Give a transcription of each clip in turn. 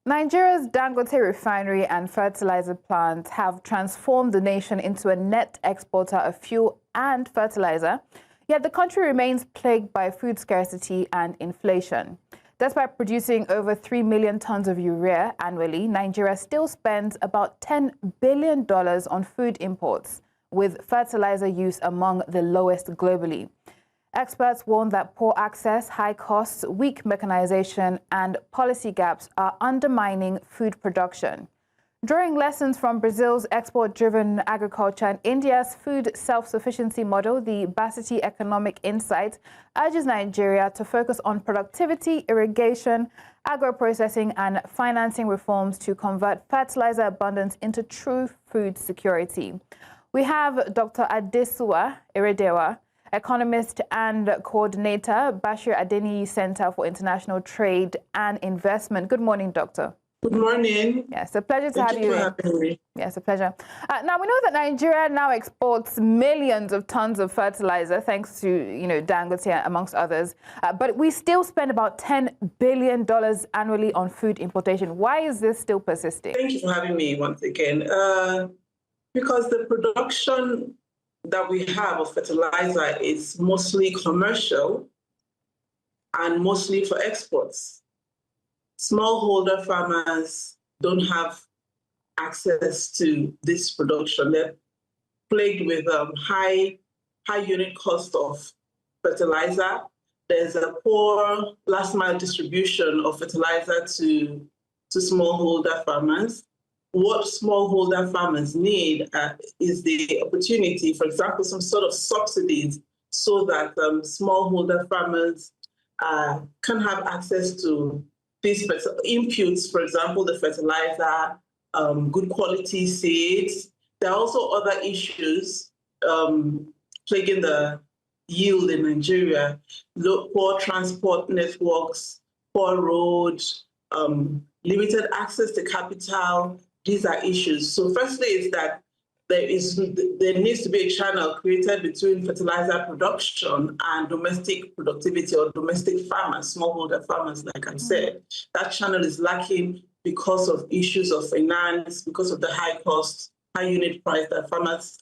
Nigeria's Dangote refinery and fertilizer plant have transformed the nation into a net exporter of fuel and fertilizer, yet the country remains plagued by food scarcity and inflation. Despite producing over 3 million tons of urea annually, Nigeria still spends about $10 billion on food imports, with fertilizer use among the lowest globally. Experts warn that poor access, high costs, weak mechanization, and policy gaps are undermining food production. Drawing lessons from Brazil's export-driven agriculture and India's food self-sufficiency model, the BA-CITI Economic Insight urges Nigeria to focus on productivity, irrigation, agro-processing, and financing reforms to convert fertilizer abundance into true food security. We have Dr. Adesuwa Erediauwa, Economist and Coordinator, Bashir Adeniyi Centre for International Trade and Investment. Good morning, Doctor. Good morning. Yes, a pleasure to have you. Thank you for having me. Yes, a pleasure. Now, we know that Nigeria now exports millions of tons of fertilizer, thanks to, Dangote, amongst others. But we still spend about $10 billion annually on food importation. Why is this still persisting? Thank you for having me once again. Because the production that we have of fertilizer is mostly commercial and mostly for exports. Smallholder farmers don't have access to this production. They're plagued with high unit cost of fertilizer. There's a poor last mile distribution of fertilizer to smallholder farmers. What smallholder farmers need is the opportunity, for example, some sort of subsidies so that smallholder farmers can have access to these inputs, for example, the fertilizer, good quality seeds. There are also other issues plaguing the yield in Nigeria: poor transport networks, poor roads, limited access to capital. These are issues. So firstly is that there needs to be a channel created between fertilizer production and domestic productivity or domestic farmers, smallholder farmers, like I said. That channel is lacking because of issues of finance, because of the high cost, high unit price that farmers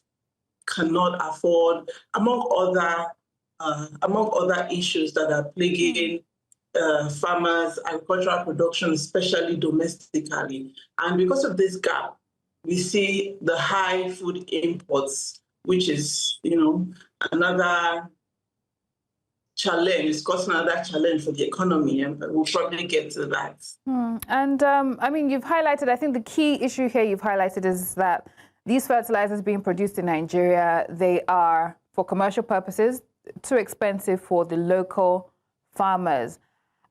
cannot afford, among other issues that are plaguing farmers, agricultural production, especially domestically. And because of this gap, we see the high food imports, which is, another challenge. It's causing another challenge for the economy, and we'll probably get to that. And you've highlighted, I think the key issue here you've highlighted is that these fertilizers being produced in Nigeria, they are, for commercial purposes, too expensive for the local farmers.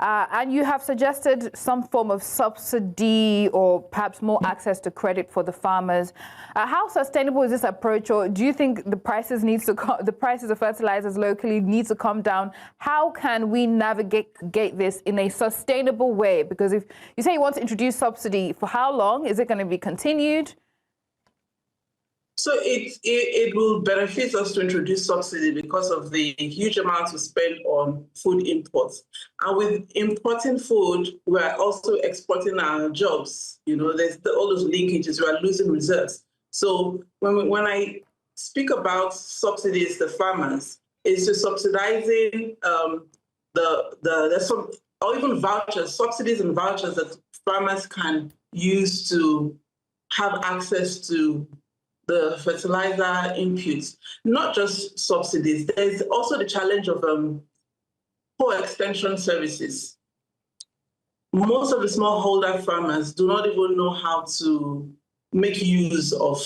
And you have suggested some form of subsidy or perhaps more access to credit for the farmers. How sustainable is this approach, or do you think the prices of fertilizers locally need to come down? How can we navigate this in a sustainable way? Because if you say you want to introduce subsidy, for how long? Is it going to be continued? So it will benefit us to introduce subsidy because of the huge amounts we spend on food imports. And with importing food, we're also exporting our jobs. There's all those linkages. We are losing reserves. So when I speak about subsidies to farmers, it's to subsidizing or even vouchers, subsidies and vouchers that farmers can use to have access to the fertilizer inputs, not just subsidies. There's also the challenge of poor extension services. Most of the smallholder farmers do not even know how to make use of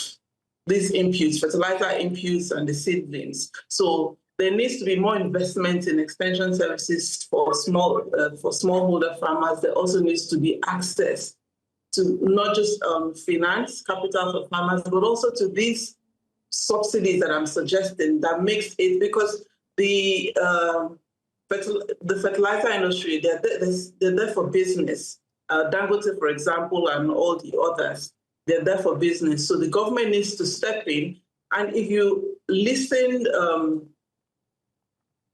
these inputs, fertilizer inputs and the seedlings. So there needs to be more investment in extension services for smallholder farmers. There also needs to be access to not just finance, capital for farmers, but also to these subsidies that I'm suggesting that makes it, because the fertilizer industry, they're there for business. Dangote, for example, and all the others, they're there for business. So the government needs to step in. And if you listened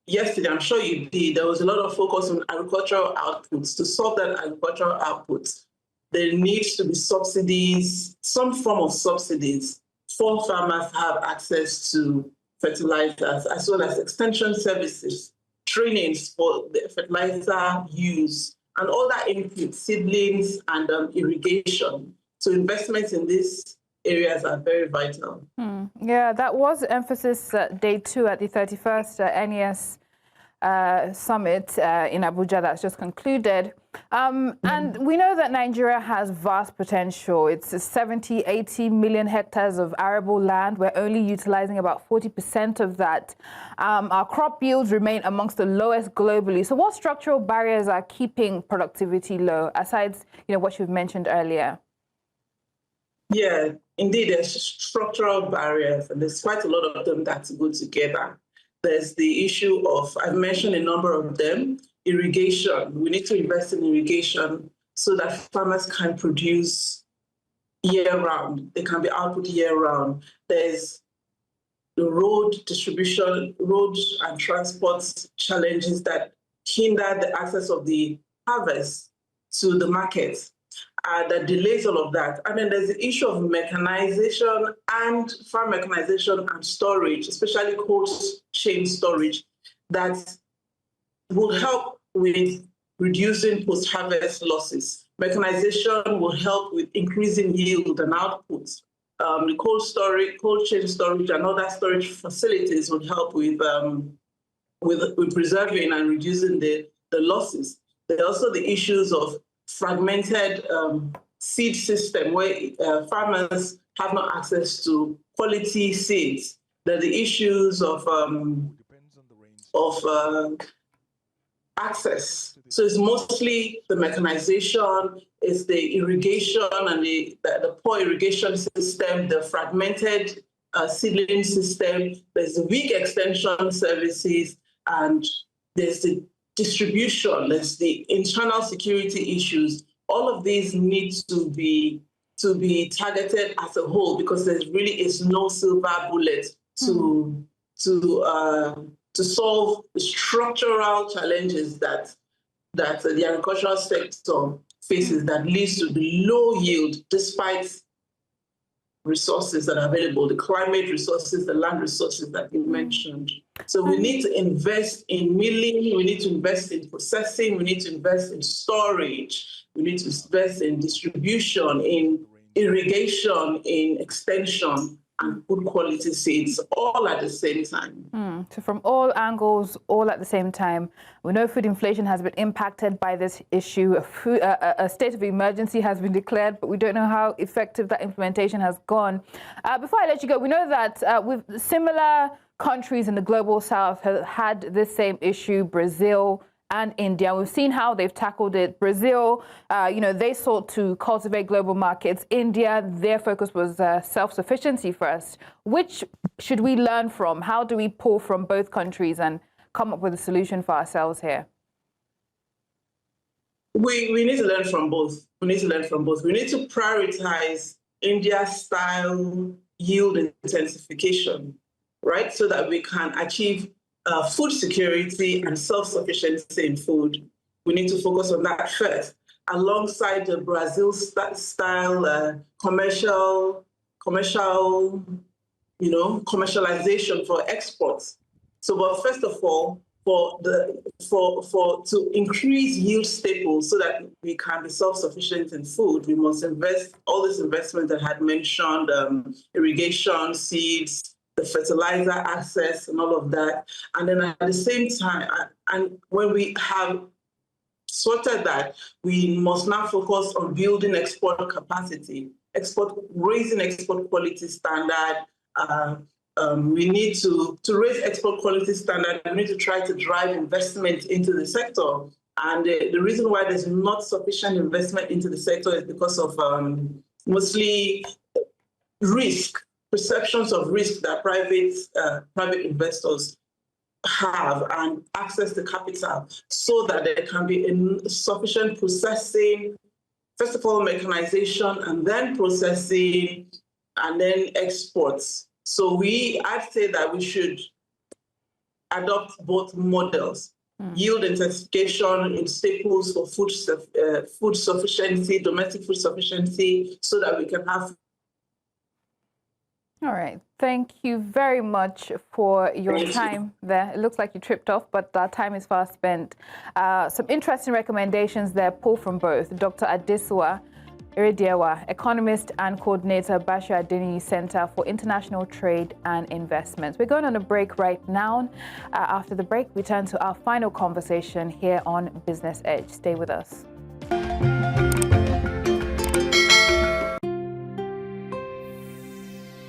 yesterday, I'm sure you did, there was a lot of focus on agricultural outputs, to solve that agricultural outputs. there needs to be subsidies, some form of subsidies for farmers to have access to fertilizers, as well as extension services, trainings for the fertilizer use, and all that includes seedlings and irrigation. So investments in these areas are very vital. Yeah, that was emphasis day 2 at the 31st NES summit in Abuja that's just concluded. And we know that Nigeria has vast potential. It's 70, 80 million hectares of arable land. We're only utilizing about 40% of that. Our crop yields remain amongst the lowest globally. So what structural barriers are keeping productivity low, aside what you've mentioned earlier? Yeah, indeed, there's structural barriers, and there's quite a lot of them that go together. There's the issue of, I've mentioned a number of them, irrigation. We need to invest in irrigation so that farmers can produce year-round. They can be output year-round. There's the road distribution, road and transport challenges that hinder the access of the harvest to the market. That delays all of that. And then there's the issue of mechanization and farm mechanization and storage, especially cold chain storage, that will help with reducing post-harvest losses. Mechanization will help with increasing yield and output. The cold chain storage and other storage facilities will help with preserving and reducing the losses. There are also the issues of fragmented seed system where farmers have no access to quality seeds. There are the issues of access. So it's mostly the mechanization, it's the irrigation and the poor irrigation system, the fragmented seedling system, there's the weak extension services, and there's the distribution, there's the internal security issues. All of these need to be targeted as a whole, because there really is no silver bullet to solve the structural challenges that the agricultural sector faces, that leads to the low yield despite resources that are available, the climate resources, the land resources that you mentioned. So we need to invest in milling, we need to invest in processing, we need to invest in storage, we need to invest in distribution, in irrigation, in extension, and good quality seeds, all at the same time. So from all angles, all at the same time. We know food inflation has been impacted by this issue. A state of emergency has been declared, but we don't know how effective that implementation has gone. Before I let you go, we know that with similar countries in the global south have had this same issue, Brazil and India. We've seen how they've tackled it. Brazil, they sought to cultivate global markets. India, their focus was self-sufficiency first. Which should we learn from? How do we pull from both countries and come up with a solution for ourselves here? We need to learn from both. We need to prioritize India-style yield intensification, right? So that we can achieve food security and self-sufficiency in food. We need to focus on that first, alongside the Brazil-style commercialization for exports. So, but first of all, to increase yield staples so that we can be self-sufficient in food, we must invest all this investment that I had mentioned, irrigation, seeds, the fertilizer access and all of that. And then at the same time, and when we have sorted that, we must now focus on building export capacity, raising export quality standard. We need to raise export quality standard. We need to try to drive investment into the sector. And the reason why there's not sufficient investment into the sector is because of mostly perceptions of risk that private investors have, and access to capital, so that there can be sufficient processing, first of all, mechanization, and then processing, and then exports. So I'd say that we should adopt both models. yield intensification in staples for food sufficiency, domestic food sufficiency, so that we can have. All right. Thank you very much for your time there. It looks like you tripped off, but our time is fast spent. Some interesting recommendations there, pull from both. Dr. Adesuwa Erediauwa, Economist and Coordinator, Bashir Adeniyi Centre for International Trade and Investments. We're going on a break right now. After the break, we turn to our final conversation here on Business Edge. Stay with us.